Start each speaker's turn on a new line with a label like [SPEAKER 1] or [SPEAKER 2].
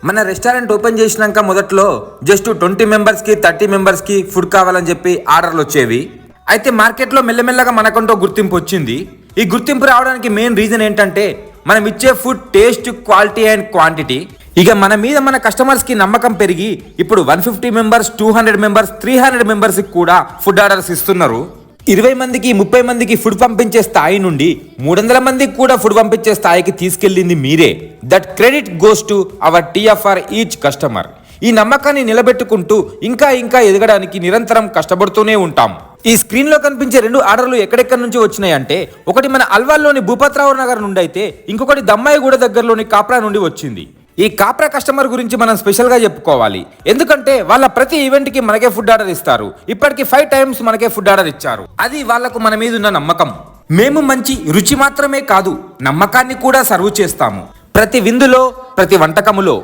[SPEAKER 1] మన restaurant open చేసినాక మొదట్లో జస్ట్ 20 మెంబర్స్కి 30 మెంబర్స్కి ఫుడ్ కావాలని చెప్పి ఆర్డర్లు వచ్చేవి. అయితే మార్కెట్లో మెల్లమెల్లగా మనకంటూ గుర్తింపు వచ్చింది. ఈ గుర్తింపు రావడానికి మెయిన్ రీజన్ ఏంటంటే మనం ఇచ్చే food taste, quality and quantity. ఇక మన మీద మన కస్టమర్స్కి నమ్మకం పెరిగి ఇప్పుడు 150 మెంబర్స్, 200 మెంబర్స్, 300 మెంబర్స్కి కూడా ఫుడ్ ఆర్డర్స్ ఇస్తున్నారు. 20 మందికి 30 మందికి ఫుడ్ పంపించే స్థాయి నుండి 300 మందికి కూడా ఫుడ్ పంపించే స్థాయికి తీసుకెళ్ళింది మీరే. That credit goes to our TFR each customer. ఈ నమ్మకాన్ని నిలబెట్టుకుంటూ ఇంకా ఇంకా ఎదగడానికి నిరంతరం కష్టపడుతూనే ఉంటాం. ఈ స్క్రీన్ లో కనిపించే 2 ఆర్డర్లు ఎక్కడెక్కడి నుంచి వచ్చినాయంటే, ఒకటి మన అల్వాల్లోని భూపత్రావు నగర్ నుండి అయితే ఇంకొకటి దమ్మాయిగూడ దగ్గరలోని కాప్రా నుండి వచ్చింది. ఈ కాప్రా కస్టమర్ గురించి మనం స్పెషల్ గా చెప్పుకోవాలి. ఎందుకంటే వాళ్ళ ప్రతి ఈవెంట్ కి మనకే ఫుడ్ ఆర్డర్ ఇస్తారు. ఇప్పటికి 5 టైమ్స్ మనకే ఫుడ్ ఆర్డర్ ఇచ్చారు. అది వాళ్లకు మన మీద ఉన్న నమ్మకం. మేము మంచి రుచి మాత్రమే కాదు, నమ్మకాన్ని కూడా సర్వ్ చేస్తాము. ప్రతి విందులో, ప్రతి వంటకములో